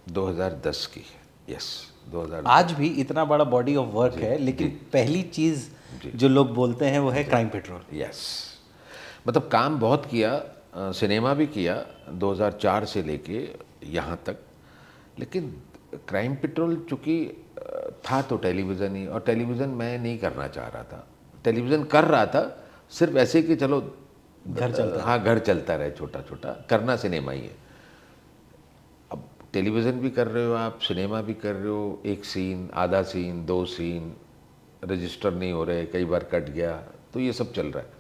2010 की। यस, 2010। आज भी इतना बड़ा बॉडी ऑफ वर्क है, लेकिन पहली चीज़ जो लोग बोलते हैं वो है क्राइम पेट्रोल। यस, मतलब काम बहुत किया, सिनेमा भी किया 2004 से लेके यहाँ तक। लेकिन क्राइम पेट्रोल चूँकि था तो टेलीविज़न ही, और टेलीविज़न मैं नहीं करना चाह रहा था। टेलीविज़न कर रहा था सिर्फ ऐसे कि चलो घर चलता, हाँ घर चलता रहे, छोटा छोटा, करना सिनेमा ही है। अब टेलीविज़न भी कर रहे हो आप, सिनेमा भी कर रहे हो, 1 सीन, आधा सीन, 2 सीन रजिस्टर नहीं हो रहे, कई बार कट गया, तो ये सब चल रहा है।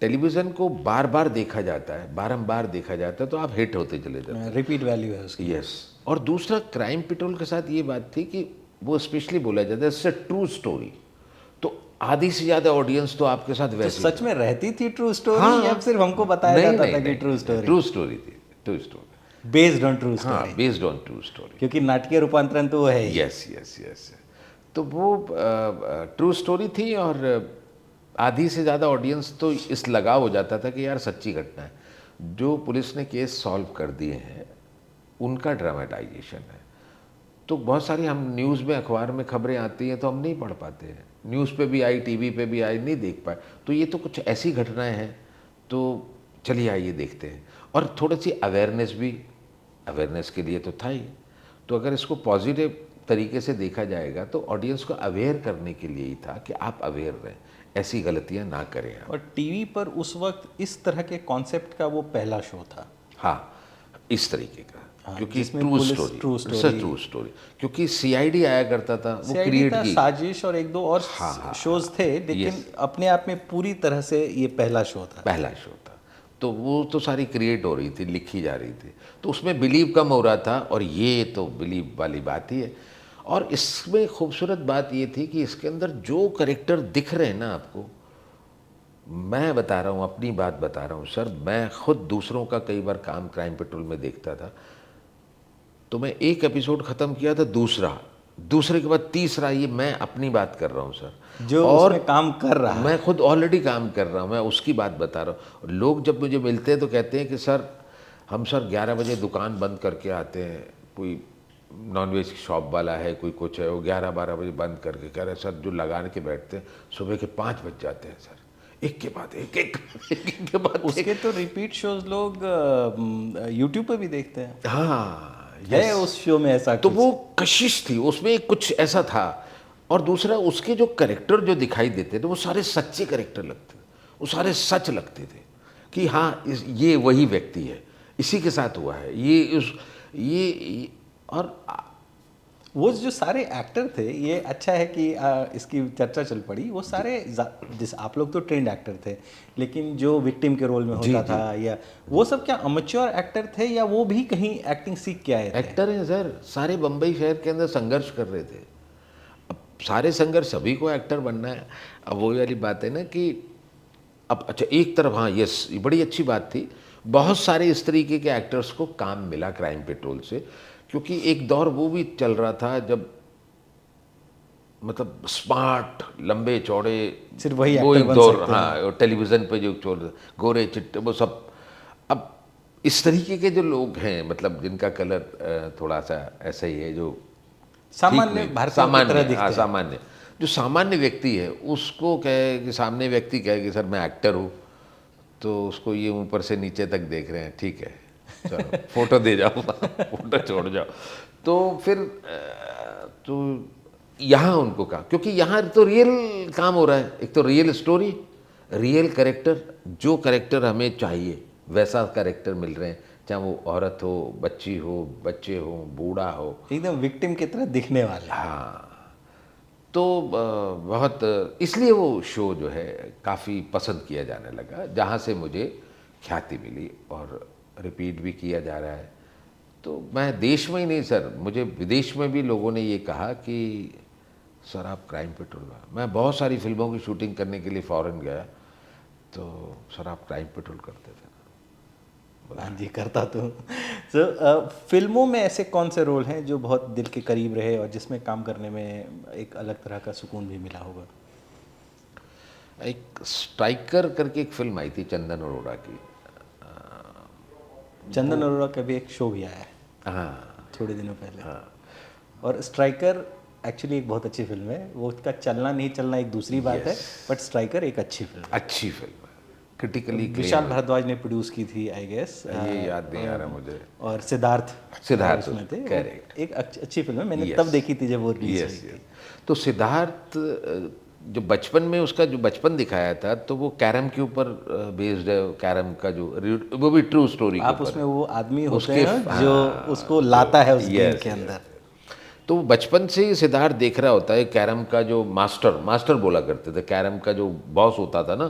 टेलीविज़न को बार बार देखा जाता है, बारंबार देखा जाता है, तो आप हिट होते चले जाते हैं, रिपीट वैल्यू है उसकी। यस। और दूसरा, क्राइम पेट्रोल के साथ ये बात थी कि वो स्पेशली बोला जाता है, इट्स अ ट्रू स्टोरी। तो आधी से ज़्यादा ऑडियंस तो आपके साथ तो वैसे सच में रहती थी ट्रू स्टोरी हाँ, या सिर्फ हमको बताया जाता था कि ट्रू स्टोरी? ट्रू स्टोरी थी, true story. Based on true हाँ, story, based on true story. क्योंकि नाटकीय रूपांतरण तो वो है ही। Yes yes yes. तो वो ट्रू स्टोरी थी और आधी से ज़्यादा ऑडियंस तो इस लगाव हो जाता था कि यार सच्ची घटना है, जो पुलिस ने केस सॉल्व कर दिए हैं उनका ड्रामेटाइजेशन है। तो बहुत सारी हम न्यूज़ में अखबार में खबरें आती हैं तो हम नहीं पढ़ पाते हैं, न्यूज़ पे भी आई, टीवी पे भी आई, नहीं देख पाए। तो ये तो कुछ ऐसी घटनाएं हैं, तो चलिए आइए देखते हैं। और थोड़ी सी अवेयरनेस भी, अवेयरनेस के लिए तो था ही। तो अगर इसको पॉजिटिव तरीके से देखा जाएगा तो ऑडियंस को अवेयर करने के लिए ही था कि आप अवेयर रहें, ऐसी गलतियां ना करें आप। और टीवी पर उस वक्त इस तरह के कॉन्सेप्ट का वो पहला शो था। हाँ, इस तरीके का, हाँ, क्योंकि जिसमें true police story, true story, true story, क्योंकि सीआईडी आया करता था, वो CID क्रिएट था, की। साजिश और एक दो और शोज थे, लेकिन अपने आप में पूरी तरह से ये पहला शो था। पहला शो था, तो वो तो सारी क्रिएट हो रही थी, लिखी जा रही थी, तो उसमें बिलीव कम हो रहा था, और ये तो बिलीव वाली बात ही है। और इसमें खूबसूरत बात ये थी कि इसके अंदर जो करेक्टर दिख रहे हैं ना आपको, मैं बता रहा हूँ, अपनी बात बता रहा हूँ सर, मैं खुद दूसरों का कई बार काम क्राइम पेट्रोल में देखता था, तो मैं एक एपिसोड ख़त्म किया था, दूसरे के बाद तीसरा, ये मैं अपनी बात कर रहा हूँ सर, जो और उसमें काम कर रहा है। मैं खुद ऑलरेडी काम कर रहा हूँ, मैं उसकी बात बता रहा हूँ। और लोग जब मुझे मिलते हैं तो कहते हैं कि सर हम सर 11 बजे दुकान बंद करके आते हैं, कोई नॉनवेज शॉप वाला है, कोई कुछ है, वो 11-12 बजे बंद करके कह रहे हैं सर जो लगा के बैठते हैं सुबह के 5 बज जाते हैं सर, एक के बाद एक, एक के बाद उसके तो रिपीट शोज लोग यूट्यूब पे भी देखते हैं। हाँ, है उस शो में ऐसा तो कुछ? वो कशिश थी उसमें, कुछ ऐसा था। और दूसरा, उसके जो करेक्टर जो दिखाई देते थे वो सारे सच्चे करेक्टर लगते थे, वो सारे सच लगते थे कि हाँ ये वही व्यक्ति है, इसी के साथ हुआ है ये। और वो जो सारे एक्टर थे, ये अच्छा है कि इसकी चर्चा चल पड़ी, वो सारे जिस आप लोग तो ट्रेंड एक्टर थे, लेकिन जो विक्टिम के रोल में होता था, या वो सब क्या अमेच्योर एक्टर थे, या वो भी कहीं एक्टिंग सीख के आए थे? एक्टर हैं सर, सारे बम्बई शहर के अंदर संघर्ष कर रहे थे। अब सारे संघर्ष, सभी को एक्टर बनना है। अब वही वाली बात है ना कि अब अच्छा एक तरफ, हाँ यस, ये बड़ी अच्छी बात थी, बहुत सारे इस तरीके के एक्टर्स को काम मिला क्राइम पेट्रोल से, क्योंकि एक दौर वो भी चल रहा था जब मतलब स्मार्ट, लंबे चौड़े, सिर्फ वही वो एक्टर एक बन दौर, सकते हाँ, और टेलीविज़न पे जो चल रहे गोरे चिट्टे वो सब, अब इस तरीके के जो लोग हैं, मतलब जिनका कलर थोड़ा सा ऐसा ही है, जो सामान्य ठीक नहीं, भारतीयों की तरह दिखते हैं। सामान्य, जो सामान्य व्यक्ति है उसको कहे कि सामने व्यक्ति कहे कि सर मैं एक्टर हूँ, तो उसको ये ऊपर से नीचे तक देख रहे हैं, ठीक है चलो फोटो दे जाओ फोटो छोड़ जाओ। तो फिर तो यहाँ उनको कहा, क्योंकि यहाँ तो रियल काम हो रहा है, एक तो रियल स्टोरी, रियल करेक्टर, जो करेक्टर हमें चाहिए वैसा करेक्टर मिल रहे हैं, चाहे वो औरत हो, बच्ची हो, बच्चे हो, बूढ़ा हो, एकदम विक्टिम की तरह दिखने वाले। हाँ। तो बहुत, इसलिए वो शो जो है काफ़ी पसंद किया जाने लगा, जहाँ से मुझे ख्याति मिली, और रिपीट भी किया जा रहा है। तो मैं देश में ही नहीं सर, मुझे विदेश में भी लोगों ने ये कहा कि सर आप क्राइम पेट्रोल, मैं बहुत सारी फिल्मों की शूटिंग करने के लिए फ़ॉरेन गया, तो सर आप क्राइम पेट्रोल करते थे? हाँ जी, करता तो। फिल्मों में ऐसे कौन से रोल हैं जो बहुत दिल के करीब रहे और जिसमें काम करने में एक अलग तरह का सुकून भी मिला होगा? एक स्ट्राइकर करके एक फिल्म आई थी चंदन अरोड़ा की, चंदन अरोड़ा का भी एक शो भी आया है हाँ थोड़े दिनों पहले। हाँ, और स्ट्राइकर एक्चुअली एक बहुत अच्छी फिल्म है, वो उसका चलना नहीं चलना एक दूसरी बात है, बट स्ट्राइकर एक अच्छी फिल्म है। अच्छी फिल्म है, क्रिटिकली विशाल भारद्वाज ने प्रोड्यूस की थी आई गेस, ये याद नहीं आ रहा मुझे। और सिद्धार्थ सिद्धार्थ उसमें थे। करेक्ट, एक अच्छी फिल्म है, मैंने Yes. तब देखी थी जब वो रिलीज यस हुई थी। तो सिद्धार्थ जो बचपन में उसका जो बचपन दिखाया था, तो वो कैरम के ऊपर बेस्ड है, कैरम का जो वो भी ट्रू स्टोरी के आप ऊपर उसमें है। वो आदमी होते उसके हैं जो उसको लाता है उस गेम Yes, के yes. अंदर। तो वो बचपन से ही सिद्धार्थ देख रहा होता है, कैरम का जो मास्टर बोला करते थे, कैरम का जो बॉस होता था ना,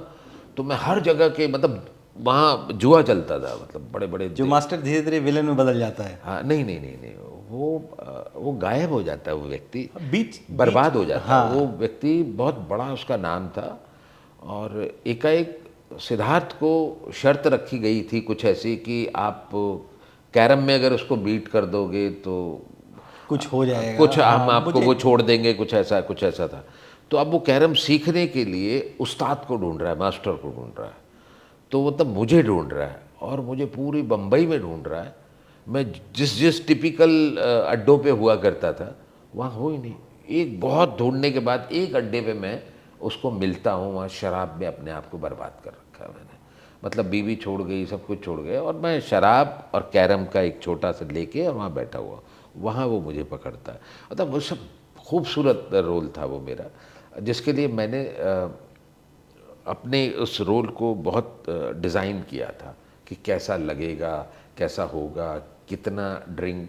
तो मैं हर जगह के, मतलब वहाँ जुआ चलता था, मतलब बड़े बड़े जो मास्टर धीरे धीरे विलेन में बदल जाता है। हाँ नहीं नहीं नहीं नहीं, वो गायब हो जाता है, वो व्यक्ति बीच बर्बाद हो जाता है। हाँ। वो व्यक्ति बहुत बड़ा उसका नाम था, और एकाएक सिद्धार्थ को शर्त रखी गई थी कुछ ऐसी कि आप कैरम में अगर उसको बीट कर दोगे तो कुछ हो जाएगा। कुछ हाँ, हम आपको मुझे वो छोड़ देंगे, कुछ ऐसा था। तो अब वो कैरम सीखने के लिए उस्ताद को ढूंढ रहा है, मास्टर को ढूंढ रहा है। तो वो तब मुझे ढूंढ रहा है और मुझे पूरी बम्बई में ढूंढ रहा है। मैं जिस जिस टिपिकल अड्डों पे हुआ करता था वहाँ हो ही नहीं। एक बहुत ढूंढने के बाद एक अड्डे पे मैं उसको मिलता हूँ, वहाँ शराब में अपने आप को बर्बाद कर रखा है मैंने। मतलब बीवी छोड़ गई, सब कुछ छोड़ गया, और मैं शराब और कैरम का एक छोटा सा लेके और वहाँ बैठा हुआ, वहाँ वो मुझे पकड़ता है। मतलब वो सब खूबसूरत रोल था वो मेरा, जिसके लिए मैंने अपने उस रोल को बहुत डिज़ाइन किया था कि कैसा लगेगा, कैसा होगा, कितना ड्रिंक,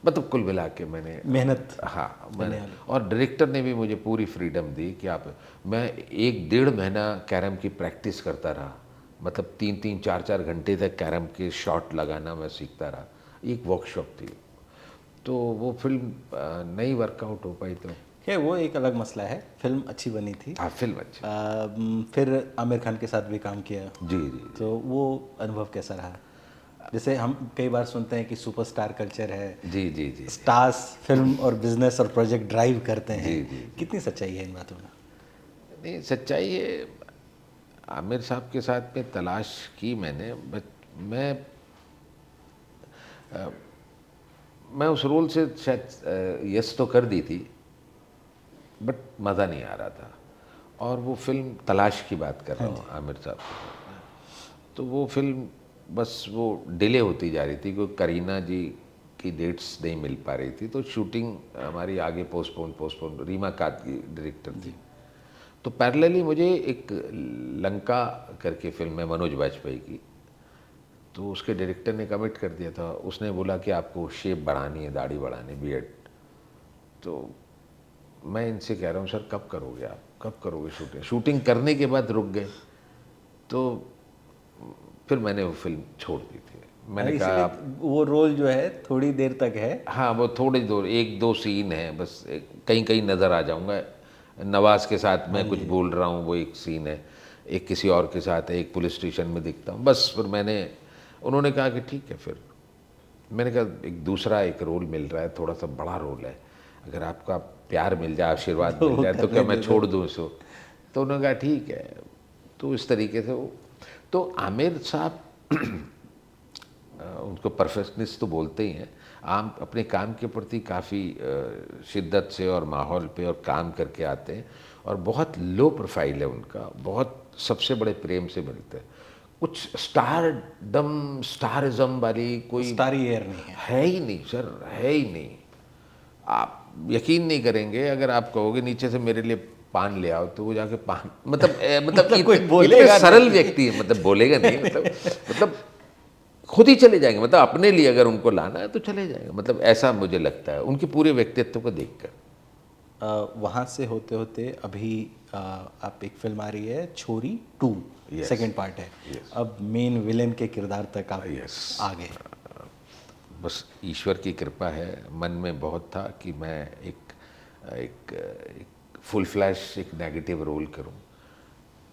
मतलब कुल मिला के मैंने मेहनत हाँ मैंने, और डायरेक्टर ने भी मुझे पूरी फ्रीडम दी कि आप, मैं 1-1.5 महीना कैरम की प्रैक्टिस करता रहा। मतलब 3-3 4-4 घंटे तक कैरम के शॉट लगाना मैं सीखता रहा। एक वर्कशॉप थी। तो वो फिल्म नहीं वर्कआउट हो पाई। तो खैर वो एक अलग मसला है। फिल्म अच्छी बनी थी। हाँ, फिल्म अच्छी। फिर आमिर खान के साथ भी काम किया, जी जी। तो वो अनुभव कैसा रहा? जैसे हम कई बार सुनते हैं कि सुपरस्टार कल्चर है, जी जी जी। स्टार्स फिल्म और बिजनेस और प्रोजेक्ट ड्राइव करते हैं। जी, जी। कितनी सच्चाई है इन बातों में? नहीं, सच्चाई है। आमिर साहब के साथ में तलाश की मैंने, बट मैं उस रोल से शायद यस तो कर दी थी, बट मज़ा नहीं आ रहा था। और वो फिल्म तलाश की बात कर रहा हूँ आमिर साहब के साथ में। तो वो फिल्म बस वो डिले होती जा रही थी, क्योंकि करीना जी की डेट्स नहीं मिल पा रही थी, तो शूटिंग हमारी आगे पोस्टपोन। रीमा कादगी डायरेक्टर थी। तो पैरेलली मुझे एक लंका करके फिल्म है मनोज वाजपेयी की, तो उसके डायरेक्टर ने कमिट कर दिया था। उसने बोला कि आपको शेप बढ़ानी है, दाढ़ी बढ़ानी, बियर्ड। तो मैं इनसे कह रहा हूँ, सर कब करोगे आप, कब करोगे शूटिंग? शूटिंग करने के बाद रुक गए। तो फिर मैंने वो फिल्म छोड़ दी थी। मैंने कहा इसीलिए आप, वो रोल जो है थोड़ी देर तक है। हाँ वो थोड़ी दूर 1-2 सीन है बस, कहीं कहीं नज़र आ जाऊँगा। नवाज के साथ मैं कुछ बोल रहा हूँ, वो एक सीन है। एक किसी और के साथ है, एक पुलिस स्टेशन में दिखता हूँ बस। फिर उन्होंने कहा कि ठीक है। फिर मैंने कहा एक दूसरा एक रोल मिल रहा है, थोड़ा सा बड़ा रोल है, अगर आपका प्यार मिल जाए, आशीर्वाद मिल जाए, तो क्या मैं छोड़ दूँ इसको? तो उन्होंने कहा ठीक है। तो इस तरीके से वो, तो आमिर साहब उनको परफेक्शनिस्ट तो बोलते ही हैं। आम अपने काम के प्रति काफ़ी शिद्दत से और माहौल पे और काम करके आते हैं, और बहुत लो प्रोफाइल है उनका, बहुत सबसे बड़े प्रेम से मिलते हैं। कुछ स्टारिज्म वाली कोई स्टारी एयर नहीं है ही नहीं सर, है ही नहीं। आप यकीन नहीं करेंगे, अगर आप कहोगे नीचे से मेरे लिए पान ले आओ, तो वो जाके पान, मतलब कोई इतने बोलेगा सरल व्यक्ति है, मतलब बोलेगा नहीं, मतलब खुद ही चले जाएंगे। मतलब अपने लिए अगर उनको लाना है तो चले जाएंगे। मतलब ऐसा मुझे लगता है उनके पूरे व्यक्तित्व को देखकर। वहाँ से होते होते अभी आप एक फिल्म आ रही है छोरी 2, सेकंड पार्ट है। अब मेन विलेन के किरदार तक आप आ गए। बस ईश्वर की कृपा है। मन में बहुत था कि मैं एक फुल फ्लैश एक नेगेटिव रोल करूं,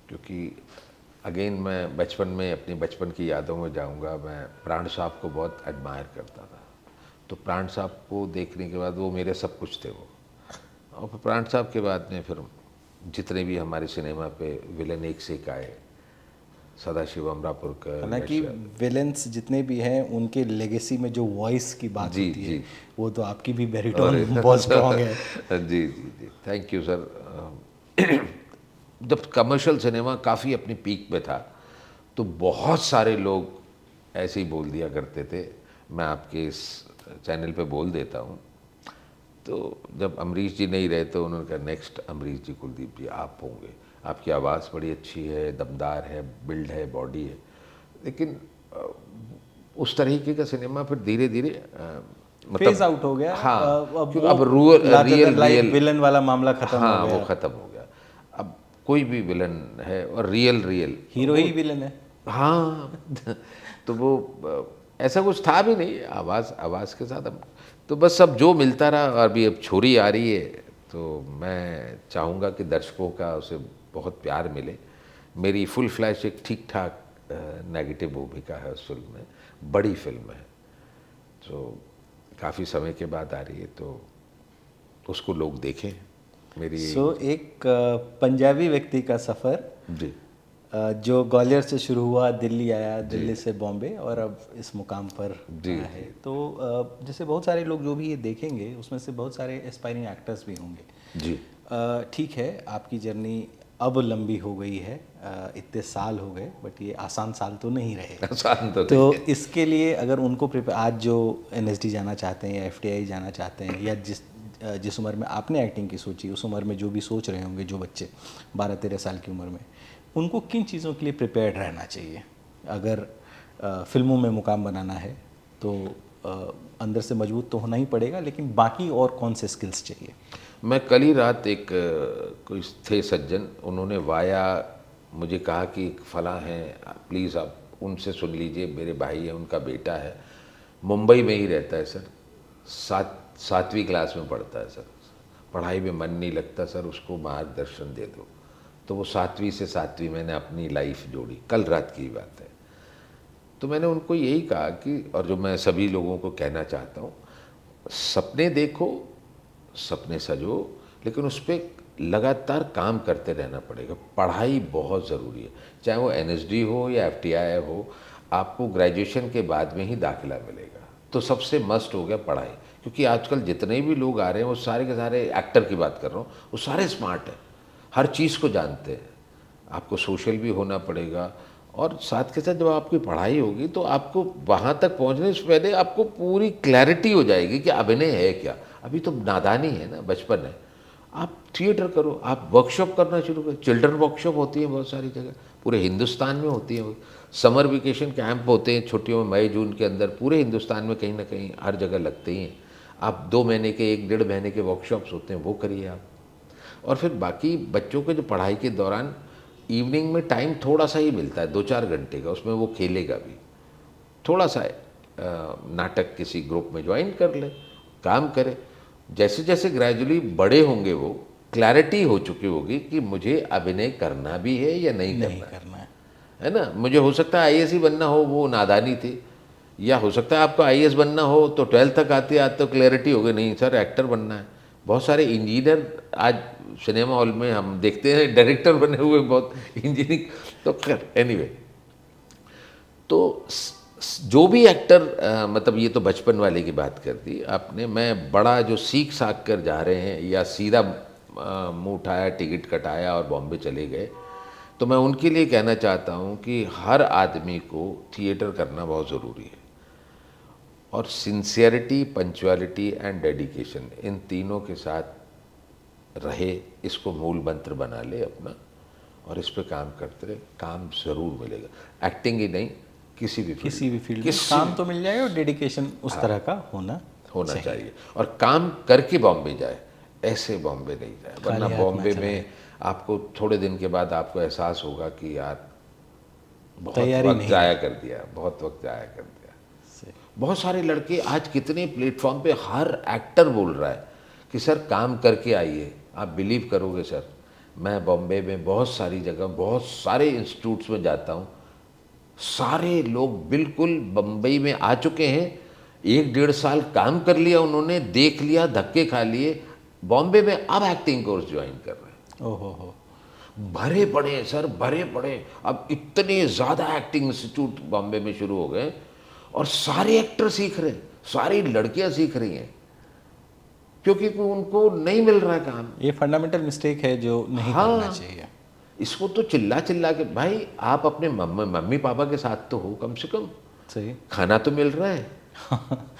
क्योंकि अगेन मैं बचपन में अपनी बचपन की यादों में जाऊंगा। मैं प्राण साहब को बहुत एडमायर करता था। तो प्राण साहब को देखने के बाद वो मेरे सब कुछ थे वो। और फिर प्राण साहब के बाद में फिर जितने भी हमारे सिनेमा पे विलन एक से एक आए, सदाशिव अमरापुरकर, हालांकि विलेंस जितने भी हैं उनके लेगेसी में जो वॉइस की बात जी, होती है, जी। वो तो आपकी भी बैरिटोन बहुत स्ट्रांग है। जी जी जी, थैंक यू सर। जब कमर्शियल सिनेमा काफ़ी अपनी पीक पे था, तो बहुत सारे लोग ऐसे ही बोल दिया करते थे। मैं आपके इस चैनल पे बोल देता हूँ। तो जब अमरीश जी नहीं रहे, तो उन्होंने कहा नेक्स्ट अमरीश जी, कुलदीप जी आप होंगे, आपकी आवाज़ बड़ी अच्छी है, दमदार है, बिल्ड है, बॉडी है। लेकिन उस तरीके का सिनेमा फिर धीरे धीरे फेज आउट हो गया। हाँ, क्योंकि वो अब रियल विलन वाला मामला खत्म हाँ हो गया। वो ख़त्म हो गया। अब कोई भी विलन है और रियल हीरो ही विलन है। हाँ। तो वो ऐसा कुछ था भी नहीं। आवाज़ के साथ अब तो बस अब जो मिलता रहा, और अभी अब छोरी आ रही है, तो मैं चाहूँगा कि दर्शकों का उसे बहुत प्यार मिले। मेरी फुल फ्लैश एक ठीक ठाक नेगेटिव भूमिका है उस फिल्म में, बड़ी फिल्म है, तो काफ़ी समय के बाद आ रही है, तो उसको लोग देखें। मेरी एक पंजाबी व्यक्ति का सफ़र जी जो ग्वालियर से शुरू हुआ, दिल्ली आया, दिल्ली से बॉम्बे, और अब इस मुकाम पर जी है। तो जैसे बहुत सारे लोग जो भी ये देखेंगे उसमें से बहुत सारे एस्पायरिंग एक्टर्स भी होंगे। जी ठीक है, आपकी जर्नी अब लंबी हो गई है, इतने साल हो गए, बट ये आसान साल तो नहीं रहे। आसान तो तो नहीं है। इसके लिए अगर उनको आज जो एनएसडी जाना चाहते हैं या एफटीआई जाना चाहते हैं, या जिस उम्र में आपने एक्टिंग की सोची, उस उम्र में जो भी सोच रहे होंगे जो बच्चे 12-13 साल की उम्र में, उनको किन चीज़ों के लिए प्रिपेयर्ड रहना चाहिए? अगर फिल्मों में मुकाम बनाना है तो अंदर से मजबूत तो होना ही पड़ेगा, लेकिन बाकी और कौन से स्किल्स चाहिए? मैं कल ही रात एक कोई थे सज्जन, उन्होंने वाया मुझे कहा कि फलां हैं, प्लीज़ आप उनसे सुन लीजिए, मेरे भाई है, उनका बेटा है, मुंबई में ही रहता है सर, 7वीं क्लास में पढ़ता है सर, पढ़ाई में मन नहीं लगता सर, उसको मार्गदर्शन दे दो। तो वो 7वीं मैंने अपनी लाइफ जोड़ी, कल रात की बात है। तो मैंने उनको यही कहा कि, और जो मैं सभी लोगों को कहना चाहता हूँ, सपने देखो, सपने सजो, लेकिन उस पर लगातार काम करते रहना पड़ेगा। पढ़ाई बहुत ज़रूरी है, चाहे वो एनएसडी हो या एफटीआई हो, आपको ग्रेजुएशन के बाद में ही दाखिला मिलेगा। तो सबसे मस्ट हो गया पढ़ाई, क्योंकि आजकल जितने भी लोग आ रहे हैं वो सारे के सारे, एक्टर की बात कर रहा हूँ, वो सारे स्मार्ट हैं, हर चीज़ को जानते हैं। आपको सोशल भी होना पड़ेगा, और साथ के साथ जब आपकी पढ़ाई होगी तो आपको वहाँ तक पहुँचने से पहले आपको पूरी क्लैरिटी हो जाएगी कि अभिनय है क्या। अभी तो नादानी है ना, बचपन है। आप थिएटर करो, आप वर्कशॉप करना शुरू करो, चिल्ड्रन वर्कशॉप होती है बहुत सारी जगह, पूरे हिंदुस्तान में होती है। समर वेकेशन कैंप होते हैं छुट्टियों में, मई जून के अंदर, पूरे हिंदुस्तान में कहीं ना कहीं हर जगह लगते ही हैं। आप 2 महीने के, 1-1.5 महीने के वर्कशॉप्स होते हैं, वो करिए आप। और फिर बाकी बच्चों के जो पढ़ाई के दौरान इवनिंग में टाइम थोड़ा सा ही मिलता है, 2-4 घंटे का, उसमें वो खेलेगा भी, थोड़ा सा नाटक किसी ग्रुप में ज्वाइन कर ले, काम करे। जैसे जैसे ग्रेजुअली बड़े होंगे वो क्लैरिटी हो चुकी होगी कि मुझे अभिनय करना भी है या नहीं करना है ना। मुझे हो सकता है आईएएस ही बनना हो, वो नादानी थी, या हो सकता है आपको आईएएस बनना हो तो 12th तक आते आते तो क्लैरिटी हो गई, नहीं सर एक्टर बनना है। बहुत सारे इंजीनियर आज सिनेमा हॉल में हम देखते हैं, डायरेक्टर बने हुए बहुत इंजीनियरिंग। तो खैर एनीवे, तो जो भी एक्टर मतलब ये तो बचपन वाले की बात कर दी आपने, मैं बड़ा जो सीख साख कर जा रहे हैं या सीधा मुंह उठाया, टिकट कटाया और बॉम्बे चले गए, तो मैं उनके लिए कहना चाहता हूँ कि हर आदमी को थिएटर करना बहुत ज़रूरी है, और सिंसियरिटी, पंक्चुअलिटी एंड डेडिकेशन, इन तीनों के साथ रहे, इसको मूल मंत्र बना ले अपना, और इस पे काम करते रहे, काम ज़रूर मिलेगा। एक्टिंग ही नहीं, किसी भी फील्ड में काम तो मिल जाएगा, और डेडिकेशन उस तरह का होना चाहिए। और काम करके बॉम्बे जाए, ऐसे बॉम्बे नहीं जाए, वरना बॉम्बे में आपको थोड़े दिन के बाद आपको एहसास होगा कि यार बहुत वक्त जाया कर दिया, बहुत वक्त जाया कर दिया। बहुत सारे लड़के आज कितने प्लेटफॉर्म पे हर एक्टर बोल रहा है कि सर काम करके आइए। आप बिलीव करोगे सर, मैं बॉम्बे में बहुत सारी जगह, बहुत सारे इंस्टीट्यूट्स में जाता हूँ, सारे लोग बिल्कुल बम्बई में आ चुके हैं, 1-1.5 साल काम कर लिया उन्होंने, देख लिया, धक्के खा लिए, बॉम्बे में अब एक्टिंग कोर्स ज्वाइन कर रहे हैं। ओहो, भरे पड़े हैं सर, भरे पड़े। अब इतने ज़्यादा एक्टिंग इंस्टीट्यूट बॉम्बे में शुरू हो गए, और सारे एक्टर सीख रहे हैं, सारी लड़कियां सीख रही हैं, क्योंकि उनको नहीं मिल रहा काम। ये फंडामेंटल मिस्टेक है जो नहीं करना चाहिए। इसको तो चिल्ला चिल्ला के, भाई आप अपने मम्मी पापा के साथ तो हो कम से कम, सही खाना तो मिल रहा है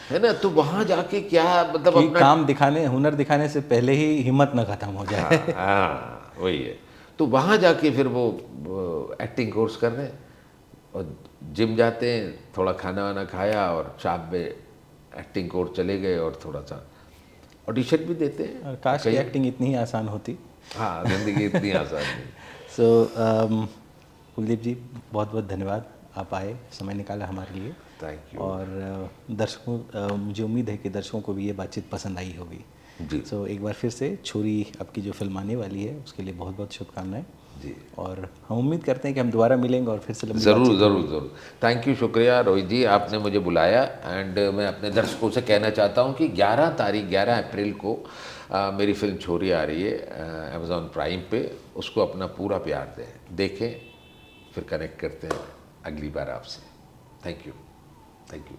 है ना। तो वहाँ जाके क्या मतलब अपना काम दिखाने, हुनर दिखाने से पहले ही हिम्मत न खत्म हो जाए। हाँ वही है। तो वहाँ जाके फिर वो एक्टिंग कोर्स कर रहे हैं, और जिम जाते हैं, थोड़ा खाना वाना खाया और शाम में एक्टिंग कोर्स चले गए, और थोड़ा सा ऑडिशन भी देते हैं। काश की एक्टिंग इतनी ही आसान होती। हाँ, ज़िंदगी इतनी आसान नहीं। सो कुलदीप जी, बहुत बहुत धन्यवाद, आप आए, समय निकाला हमारे लिए। Thank you. और मुझे उम्मीद है कि दर्शकों को भी ये बातचीत पसंद आई होगी। जी सो एक बार फिर से छोरी आपकी जो फिल्म आने वाली है उसके लिए बहुत बहुत शुभकामनाएं। जी, और हम उम्मीद करते हैं कि हम दोबारा मिलेंगे और फिर से लंबी ज़रूर बातचीत ज़रूर होगी। ज़रूर। थैंक यू, शुक्रिया रोहित जी, आपने मुझे बुलाया। एंड मैं अपने दर्शकों से कहना चाहता हूँ कि 11 अप्रैल को मेरी फिल्म छोरी आ रही है अमेज़ॉन प्राइम पे। उसको अपना पूरा प्यार दें, देखें, फिर कनेक्ट करते हैं अगली बार आपसे। Thank you, thank you.